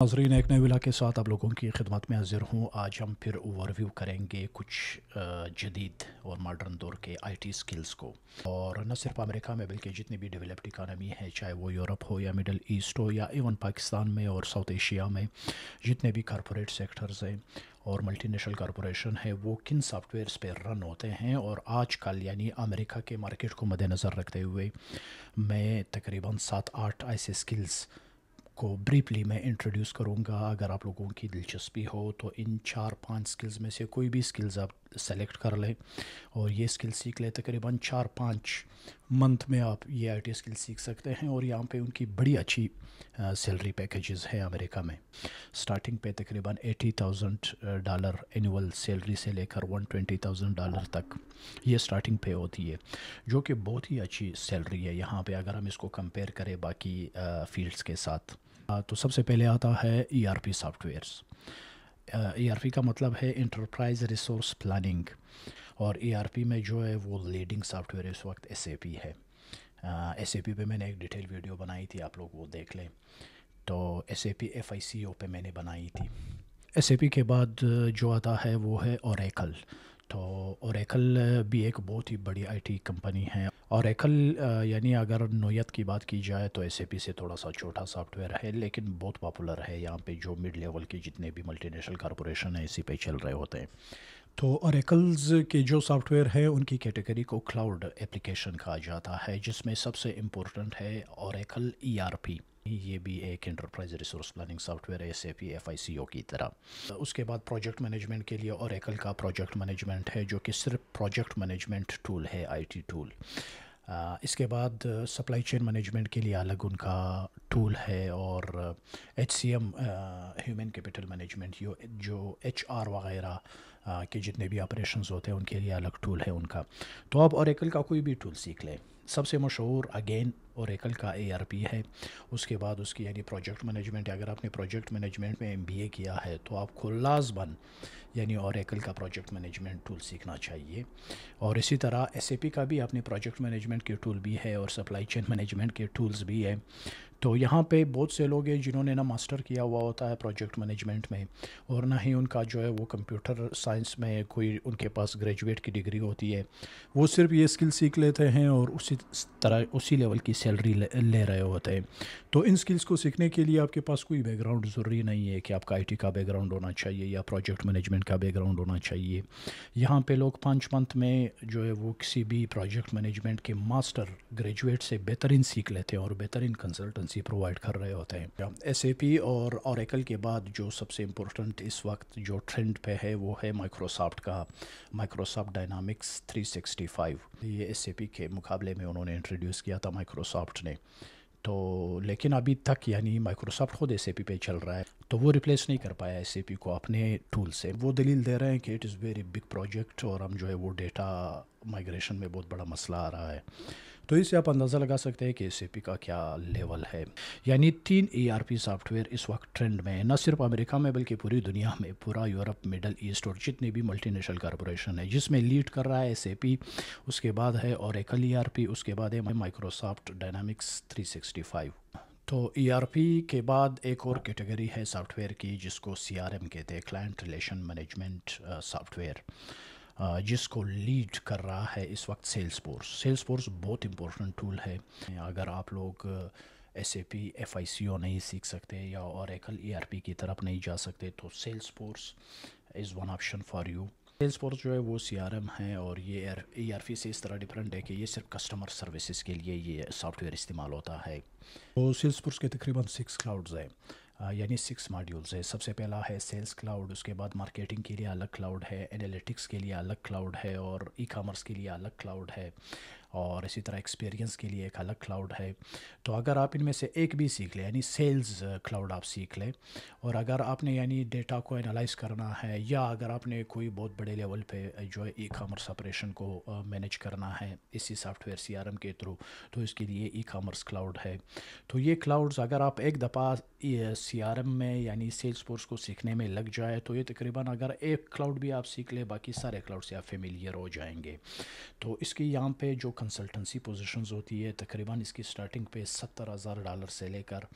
नाजरीन, एक नए विला के साथ आप लोगों की खिदमत में हाजिर हूँ। आज हम फिर ओवरव्यू करेंगे कुछ जदीद और मॉडर्न दौर के आईटी स्किल्स को। और न सिर्फ अमेरिका में बल्कि जितनी भी डेवलप्ड इकानमी है, चाहे वो यूरोप हो या मिडल ईस्ट हो या इवन पाकिस्तान में और साउथ एशिया में, जितने भी कॉरपोरेट सेक्टर्स हैं और मल्टीनेशनल कॉरपोरेशन है, वो किन सॉफ्टवेयर्स पे रन होते हैं। और आजकल यानी अमेरिका के मार्केट को मद्देनज़र रखते हुए मैं तकरीबन 7-8 ऐसे स्किल्स को ब्रीफली मैं इंट्रोड्यूस करूँगा। अगर आप लोगों की दिलचस्पी हो तो इन 4-5 स्किल्स में से कोई भी स्किल्स आप सेलेक्ट कर लें और ये स्किल सीख लें। तकरीबन 4-5 मंथ में आप ये आईटी स्किल सीख सकते हैं और यहाँ पे उनकी बड़ी अच्छी सैलरी पैकेजेस हैं अमेरिका में। स्टार्टिंग पे तकरीबन $80,000 एनुअल सैलरी से लेकर $120,000 तक ये स्टार्टिंग पे होती है, जो कि बहुत ही अच्छी सैलरी है यहाँ पे अगर हम इसको कंपेयर करें बाकी फील्ड्स के साथ। तो सबसे पहले आता है ईआरपी सॉफ्टवेयर्स। ईआरपी का मतलब है इंटरप्राइज रिसोर्स प्लानिंग, और ईआरपी में जो है वो लीडिंग सॉफ्टवेयर इस वक्त एसएपी है। एसएपी पे मैंने एक डिटेल वीडियो बनाई थी, आप लोग वो देख लें। तो एसएपी एफआईसीओ पे मैंने बनाई थी। एसएपी के बाद जो आता है वो है ओरेकल। तो ओरेकल भी एक बहुत ही बड़ी आईटी कंपनी है। ओरेकल यानी अगर नोयत की बात की जाए तो एसएपी से थोड़ा सा छोटा सॉफ्टवेयर है, लेकिन बहुत पॉपुलर है। यहाँ पे जो मिड लेवल के जितने भी मल्टीनेशनल कॉरपोरेशन है इसी पे चल रहे होते हैं। तो ओरेकल्स के जो सॉफ्टवेयर है उनकी कैटेगरी को क्लाउड एप्लीकेशन कहा जाता है, जिसमें सबसे इम्पोर्टेंट है ओरेकल ईआरपी। ये भी एक एंटरप्राइज रिसोर्स प्लानिंग सॉफ्टवेयर है एसएपी एफआईसीओ की तरह। उसके बाद प्रोजेक्ट मैनेजमेंट के लिए ओरेकल का प्रोजेक्ट मैनेजमेंट है, जो कि सिर्फ प्रोजेक्ट मैनेजमेंट टूल है, आईटी टूल। इसके बाद सप्लाई चेन मैनेजमेंट के लिए अलग उनका टूल है, और एचसीएम ह्यूमन कैपिटल मैनेजमेंट जो एचआर वगैरह के जितने भी ऑपरेशंस होते हैं उनके लिए अलग टूल है उनका। तो आप ओरेकल का कोई भी टूल सीख लें। सबसे मशहूर अगेन ओरेकल का एआरपी है। उसके बाद उसकी यानी प्रोजेक्ट मैनेजमेंट। अगर आपने प्रोजेक्ट मैनेजमेंट में एमबीए किया है तो आपको लाजमन यानी ओरेकल का प्रोजेक्ट मैनेजमेंट टूल सीखना चाहिए। और इसी तरह एसएपी का भी अपने प्रोजेक्ट मैनेजमेंट के टूल भी है और सप्लाई चेन मैनेजमेंट के टूल्स भी हैं। तो यहाँ पे बहुत से लोग हैं जिन्होंने ना मास्टर किया हुआ होता है प्रोजेक्ट मैनेजमेंट में, और ना ही उनका जो है वो कंप्यूटर साइंस में कोई उनके पास ग्रेजुएट की डिग्री होती है। वो सिर्फ ये स्किल सीख लेते हैं और उसी तरह उसी लेवल की सैलरी ले रहे होते हैं। तो इन स्किल्स को सीखने के लिए आपके पास कोई बैकग्राउंड ज़रूरी नहीं है कि आपका आईटी का बैकग्राउंड होना चाहिए या प्रोजेक्ट मैनेजमेंट का बैकग्राउंड होना चाहिए। यहाँ पे लोग 5 मंथ में जो है वो किसी भी प्रोजेक्ट मैनेजमेंट के मास्टर ग्रेजुएट से बेहतरीन सीख लेते हैं और बेहतरीन कंसल्टेंसी प्रोवाइड कर रहे होते हैं। एसएपी और ओरेकल के बाद जो सबसे इम्पोर्टेंट इस वक्त जो ट्रेंड पे है वो है माइक्रोसॉफ्ट का, माइक्रोसॉफ्ट डायनामिक्स 365। ये एसएपी के मुकाबले में उन्होंने इंट्रोड्यूस किया था माइक्रोसॉफ्ट ने। तो लेकिन अभी तक यानी माइक्रोसॉफ्ट खुद एसएपी पे चल रहा है, तो वो रिप्लेस नहीं कर पाया एसएपी को अपने टूल से। वो दलील दे रहे हैं कि it is very big project और हम जो है वो डेटा माइग्रेशन में बहुत बड़ा मसला आ रहा है। तो इससे आप अंदाज़ा लगा सकते हैं कि एसएपी का क्या लेवल है। यानी 3 ईआरपी सॉफ्टवेयर इस वक्त ट्रेंड में है, न सिर्फ अमेरिका में बल्कि पूरी दुनिया में, पूरा यूरोप, मिडल ईस्ट और जितने भी मल्टीनेशनल कॉरपोरेशन है, जिसमें लीड कर रहा है एसएपी। उसके बाद है ओरेकल ईआरपी, उसके बाद है माइक्रोसॉफ्ट डायनामिक्स 365। तो ईआरपी के बाद एक और कैटेगरी है सॉफ्टवेयर की जिसको सीआरएम कहते हैं, क्लाइंट रिलेशन मैनेजमेंट सॉफ्टवेयर, जिसको लीड कर रहा है इस वक्त सेल्सफोर्स। सेल्सफोर्स बहुत इंपॉर्टेंट टूल है। अगर आप लोग एसएपी एफआईसीओ नहीं सीख सकते या ओरेकल ईआरपी की तरफ नहीं जा सकते तो Salesforce is one option for you. Salesforce जो है वो सीआरएम है, और ये ईआरपी से इस तरह डिफरेंट है कि ये सिर्फ कस्टमर सर्विसेज के लिए ये सॉफ्टवेयर इस्तेमाल होता है। तो सेल्सफोर्स के तकरीबन 6 क्लाउड्स हैं, यानी 6 मॉड्यूल्स है। सबसे पहला है सेल्स क्लाउड, उसके बाद मार्केटिंग के लिए अलग क्लाउड है, एनालिटिक्स के लिए अलग क्लाउड है, और ई कॉमर्स के लिए अलग क्लाउड है, और इसी तरह एक्सपीरियंस के लिए एक अलग क्लाउड है। तो अगर आप इनमें से एक भी सीख लें, यानी सेल्स क्लाउड आप सीख लें, और अगर आपने यानी डेटा को एनालाइज करना है, या अगर आपने कोई बहुत बड़े लेवल पे जो है ई कॉमर्स ऑपरेशन को मैनेज करना है इसी सॉफ्टवेयर सीआरएम के थ्रू, तो इसके लिए ई कॉमर्स क्लाउड है। तो ये क्लाउड्स अगर आप एक दफ़ा सीआरएम में यानी सेल्सफोर्स को सीखने में लग जाए तो ये तकरीबन अगर एक क्लाउड भी आप सीख ले बाकी सारे क्लाउड से आप फेमिलियर हो जाएंगे। तो इसकी यहाँ पे जो कंसल्टेंसी पोजीशंस होती है तकरीबन इसकी स्टार्टिंग पे $70,000 से लेकर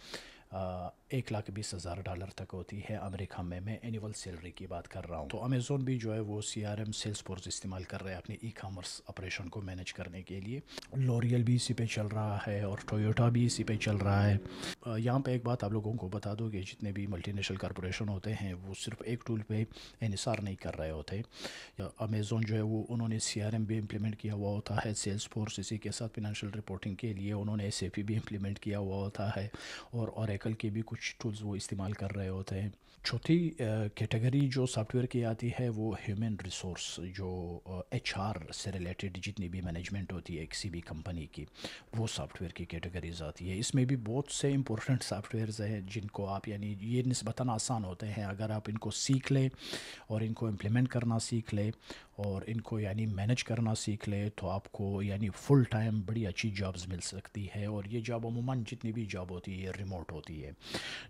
$1,20,000 تک ہوتی ہے امریکہ میں اینیول سیلری کی بات کر رہا ہوں. تو امیزون بھی جو ہے وہ CRM سیلس فورس استعمال کر رہے ہیں اپنی ای کامرس آپریشن کو مینیج کرنے کے لیے. لوریل بھی اسی پہ چل رہا ہے اور ٹویوٹا بھی اسی پہ چل رہا ہے. یہاں پہ ایک بات آپ لوگوں کو بتا دو کہ جتنے بھی ملٹی نیشنل کارپوریشن ہوتے ہیں وہ صرف ایک ٹول پہ انحصار نہیں کر رہے ہوتے. امیزون جو ہے وہ انہوں نے CRM بھی امپلیمنٹ کیا ہوا ہوتا ہے سیلس فورس، اسی کے ساتھ فنانشیل رپورٹنگ کے لیے انہوں نے SAP بھی امپلیمنٹ کیا ہوا ہوتا ہے اور اوریکل کے بھی کچھ ٹولز وہ استعمال کر رہے ہوتے ہیں. چوتھی کیٹیگری جو سافٹ ویئر کی آتی ہے وہ ہیومن ریسورس، جو HR سے ریلیٹڈ جتنی بھی مینجمنٹ ہوتی ہے کسی بھی کمپنی کی، وہ سافٹ ویئر کی کیٹیگریز آتی ہے. اس میں بھی بہت سے امپورٹنٹ سافٹ ویئرز ہیں جن کو آپ یعنی یہ نسبتاً آسان ہوتے ہیں اگر آپ ان کو سیکھ لیں اور ان کو امپلیمنٹ کرنا سیکھ لیں اور ان کو یعنی مینج کرنا سیکھ لے تو آپ کو یعنی فل ٹائم بڑی اچھی جابز مل سکتی ہے. اور یہ جاب عموماً جتنی بھی جاب ہوتی ہے ریموٹ ہوتی ہے.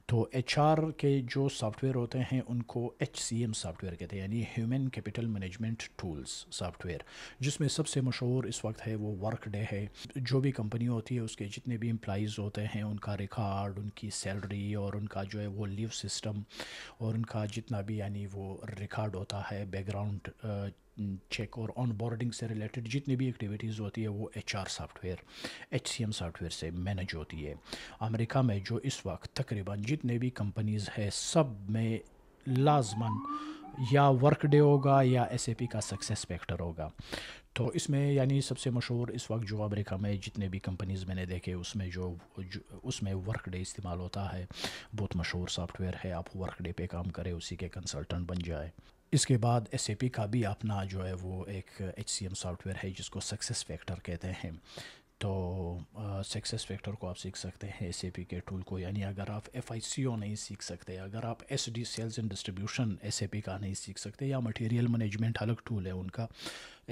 تو HR کے جو سافٹ ویئر ہوتے ہیں ان کو HCM سافٹ ویئر کہتے ہیں، یعنی human capital management tools soft where, جس میں سب سے مشہور اس وقت ہے وہ ورک ڈے ہے. جو بھی کمپنی ہوتی ہے اس کے جتنے بھی امپلائیز ہوتے ہیں ان کا ریکارڈ، ان کی سیلری اور ان کا جو ہے وہ لیو سسٹم اور ان کا جتنا بھی یعنی وہ ریکارڈ ہوتا ہے بیک گراؤنڈ چیک اور آن بورڈنگ سے ریلیٹڈ جتنی بھی ایکٹیویٹیز ہوتی ہے وہ HR soft where HCM soft where سے مینج ہوتی ہے. امریکہ میں جو اس وقت تقریباً جتنے بھی کمپنیز ہے سب میں لازماً یا ورک ڈے ہوگا یا SAP کا سکسیس فیکٹر ہوگا. تو اس میں یعنی سب سے مشہور اس وقت جو امریکہ میں جتنے بھی کمپنیز میں نے دیکھے اس میں اس میں ورک ڈے استعمال ہوتا ہے. بہت مشہور سافٹ ویئر ہے، آپ ورک ڈے پہ کام کریں اسی کے کنسلٹنٹ بن جائے. اس کے بعد SAP کا بھی اپنا جو ہے وہ ایک HCM سافٹ ویئر ہے جس کو سکسیس فیکٹر کہتے ہیں. تو سکسیس فیکٹر کو آپ سیکھ سکتے ہیں SAP کے ٹول کو، یعنی اگر آپ FICO نہیں سیکھ سکتے، اگر آپ SD sales and distribution SAP کا نہیں سیکھ سکتے، یا مٹیریل مینجمنٹ الگ ٹول ہے ان کا،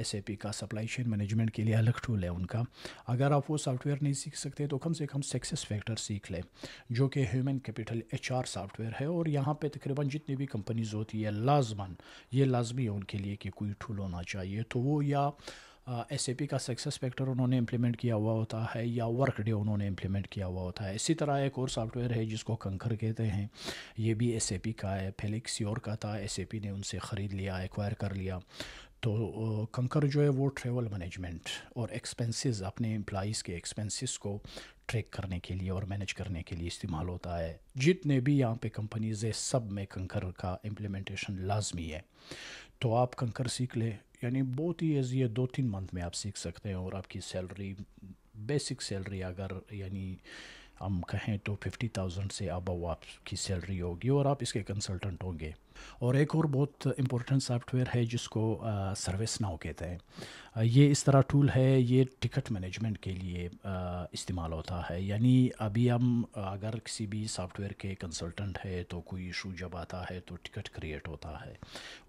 SAP کا سپلائی چین مینجمنٹ کے لیے الگ ٹول ہے ان کا، اگر آپ وہ سافٹ ویئر نہیں سیکھ سکتے تو کم سے کم سکسیس فیکٹر سیکھ لیں جو کہ human capital HR soft where ہے. اور یہاں پہ تقریباً جتنی بھی کمپنیز ہوتی ہے لازماً یہ لازمی ہے ان کے لیے کہ کوئی ٹول ہونا چاہیے. تو وہ یا SAP کا سکسیس فیکٹر انہوں نے امپلیمنٹ کیا ہوا ہوتا ہے یا ورک ڈے انہوں نے امپلیمنٹ کیا ہوا ہوتا ہے. اسی طرح ایک اور سافٹ ویئر ہے جس کو کنکر کہتے ہیں، یہ بھی SAP کا ہے. فیلکس یور کا تھا، SAP نے ان سے خرید لیا، ایکوائر کر لیا. تو کنکر جو ہے وہ ٹریول مینجمنٹ اور ایکسپنسز، اپنے امپلائیز کے ایکسپنسز کو ٹریک کرنے کے لیے اور مینج کرنے کے لیے استعمال ہوتا ہے. جتنے بھی یہاں پہ کمپنیز ہے سب میں کنکر کا امپلیمنٹیشن لازمی ہے. تو آپ کنکر سیکھ لیں، یعنی بہت ہی ایزی ہے، 2-3 منتھ میں آپ سیکھ سکتے ہیں اور آپ کی سیلری، بیسک سیلری اگر یعنی ہم کہیں تو 50,000 سے ابو آپ کی سیلری ہوگی اور آپ اس کے کنسلٹنٹ ہوں گے. اور ایک اور بہت امپورٹنٹ سافٹ ویئر ہے جس کو سروس ناؤ کہتے ہیں. یہ اس طرح ٹول ہے، یہ ٹکٹ مینجمنٹ کے لیے استعمال ہوتا ہے. یعنی ابھی ہم اگر کسی بھی سافٹ ویئر کے کنسلٹنٹ ہے تو کوئی ایشو جب آتا ہے تو ٹکٹ کریٹ ہوتا ہے،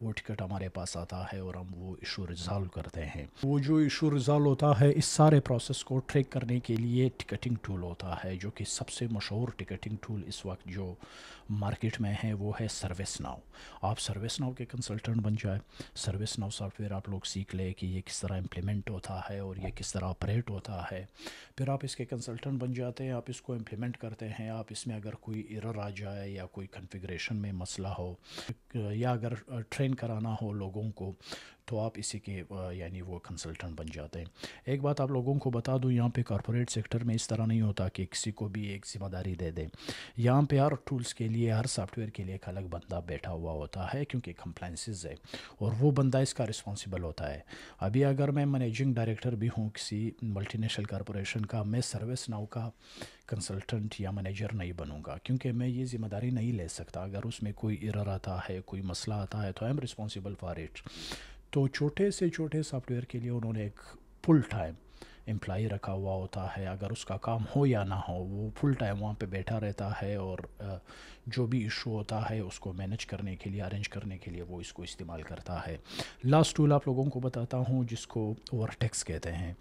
وہ ٹکٹ ہمارے پاس آتا ہے اور ہم وہ ایشو ریزالو کرتے ہیں. وہ جو ایشو ریزالو ہوتا ہے اس سارے پروسیس کو ٹریک کرنے کے لیے ٹکٹنگ ٹول ہوتا ہے، جو کہ سب سے مشہور ٹکٹنگ ٹول اس وقت جو مارکیٹ میں ہے وہ ہے سروس ناؤ. آپ سروس ناؤ کے کنسلٹنٹ بن جائے. سروس ناؤ سافٹ ویئر آپ لوگ سیکھ لیں کہ یہ کس طرح امپلیمنٹ ہوتا ہے اور یہ کس طرح آپریٹ ہوتا ہے. پھر آپ اس کے کنسلٹنٹ بن جاتے ہیں، آپ اس کو امپلیمنٹ کرتے ہیں. آپ اس میں اگر کوئی ایرر آ جائے یا کوئی کنفیگریشن میں مسئلہ ہو یا اگر ٹرین کرانا ہو لوگوں کو تو آپ اسی کے یعنی وہ کنسلٹنٹ بن جاتے ہیں. ایک بات آپ لوگوں کو بتا دوں، یہاں پہ کارپوریٹ سیکٹر میں اس طرح نہیں ہوتا کہ کسی کو بھی ایک ذمہ داری دے دیں. یہاں پہ ہر ٹولز کے لیے، ہر سافٹ ویئر کے لیے ایک الگ بندہ بیٹھا ہوا ہوتا ہے کیونکہ کمپلائنسز ہے اور وہ بندہ اس کا رسپانسیبل ہوتا ہے. ابھی اگر میں مینیجنگ ڈائریکٹر بھی ہوں کسی ملٹی نیشنل کارپوریشن کا، میں سروس ناؤ کا کنسلٹنٹ یا مینیجر نہیں بنوں گا کیونکہ میں یہ ذمہ داری نہیں لے سکتا. اگر اس میں کوئی ایرر آتا ہے، کوئی مسئلہ آتا ہے تو I am responsible for it. تو چھوٹے سے چھوٹے سافٹ ویئر کے لیے انہوں نے ایک فل ٹائم امپلائی رکھا ہوا ہوتا ہے. اگر اس کا کام ہو یا نہ ہو وہ فل ٹائم وہاں پہ بیٹھا رہتا ہے اور جو بھی ایشو ہوتا ہے اس کو مینیج کرنے کے لیے، ارینج کرنے کے لیے وہ اس کو استعمال کرتا ہے. لاسٹ ٹول آپ لوگوں کو بتاتا ہوں جس کو ورٹیکس کہتے ہیں.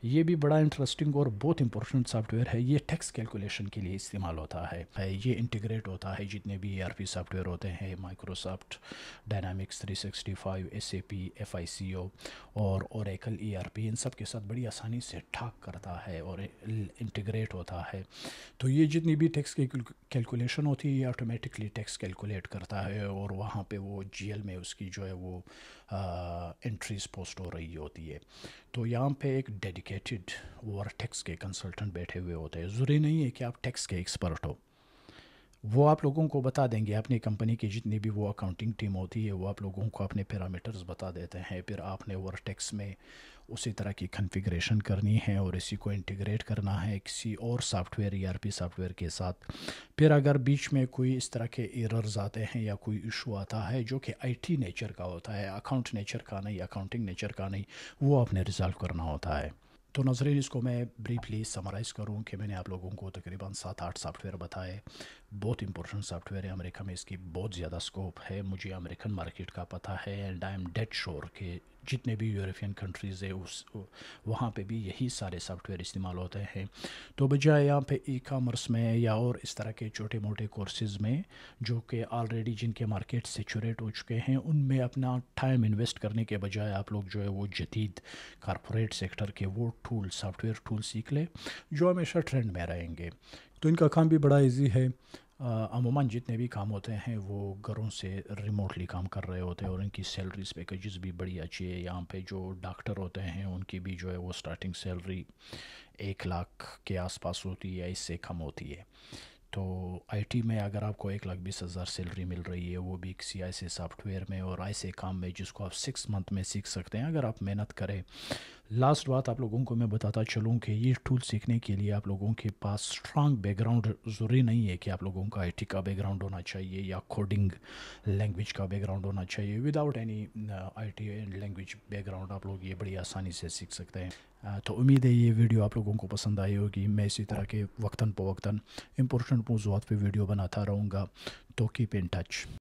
یہ بھی بڑا انٹرسٹنگ اور بہت امپورٹنٹ سافٹ ویئر ہے. یہ ٹیکس کیلکولیشن کے لیے استعمال ہوتا ہے. یہ انٹیگریٹ ہوتا ہے جتنے بھی ERP سافٹ ویئر ہوتے ہیں، مائکروسافٹ ڈائنامکس 365، SAP، FICO اور اوریکل ERP، ان سب کے ساتھ بڑی آسانی से ठाक करता है और इंटीग्रेट होता है। तो ये जितनी भी टैक्स की कैलकुलेशन होती है ये ऑटोमेटिकली टैक्स कैलकुलेट करता है और वहाँ पे वो जीएल में उसकी जो है वो एंट्रीज पोस्ट हो रही होती है। तो यहाँ पे एक डेडिकेटेड और टैक्स के कंसल्टेंट बैठे हुए होते हैं। ज़रूरी नहीं है कि आप टैक्स के एक्सपर्ट हो, वो आप लोगों को बता देंगे। अपनी कंपनी की जितनी भी वो अकाउंटिंग टीम होती है वो आप लोगों को अपने पैरामीटर्स बता देते हैं। फिर आपने वर्टेक्स में उसी तरह की कॉन्फ़िगरेशन करनी है और इसी को इंटीग्रेट करना है किसी और सॉफ्टवेयर ईआरपी सॉफ्टवेयर के साथ। फिर अगर बीच में कोई इस तरह के एरर्स आते हैं या कोई इशू आता है जो कि आईटी नेचर का होता है, अकाउंट नेचर का नहीं, अकाउंटिंग नेचर का नहीं, वो आपने रिज़ॉल्व करना होता है। तो नाज़रीन, इसको मैं ब्रीफली समराइज़ करूं कि मैंने आप लोगों को तकरीबन 7-8 सॉफ्टवेयर बताए। बहुत इंपॉर्टेंट सॉफ्टवेयर है, अमेरिका में इसकी बहुत ज़्यादा स्कोप है। मुझे अमेरिकन मार्केट का पता है and I am dead sure कि जितने भी यूरोपियन कंट्रीज़ है उस वहाँ पे भी यही सारे सॉफ्टवेयर इस्तेमाल होते हैं। तो बजाय यहाँ पे ई कामर्स में या और इस तरह के छोटे मोटे कोर्सेज़ में जो कि ऑलरेडी जिनके मार्केट सेचुरेट हो चुके हैं, उनमें अपना टाइम इन्वेस्ट करने के बजाय आप लोग जो है वो जदीद कॉरपोरेट सेक्टर के वो टूल सॉफ्टवेयर टूल सीख ले जो हमेशा ट्रेंड में रहेंगे। तो इनका काम भी बड़ा इजी है। अमूमन जितने भी काम होते हैं वो घरों से रिमोटली काम कर रहे होते हैं और इनकी सैलरीज पैकेजेस भी बड़ी अच्छी है। यहाँ पे जो डॉक्टर होते हैं उनकी भी जो है वो स्टार्टिंग सैलरी 1 लाख के आसपास होती है, इससे कम होती है। तो आईटी में अगर आपको 1,20,000 सैलरी मिल रही है, वो भी किसी ऐसे सॉफ्टवेयर में और ऐसे काम में जिसको आप 6 मंथ में सीख सकते हैं अगर आप मेहनत करें। लास्ट बात आप लोगों को मैं बताता चलूँ कि ये टूल सीखने के लिए आप लोगों के पास स्ट्रांग बैकग्राउंड ज़रूरी नहीं है कि आप लोगों का आईटी का बैकग्राउंड होना चाहिए या कोडिंग लैंग्वेज का बैकग्राउंड होना चाहिए। Without any IT and language background आप लोग ये बड़ी आसानी से सीख सकते हैं। तो उम्मीद है ये वीडियो आप लोगों को पसंद आई होगी। मैं इसी तरह के वक्तन फ़वक्तन इंपॉर्टेंट मौज़ूआत पे वीडियो बनाता रहूँगा। तो कीप इन टच।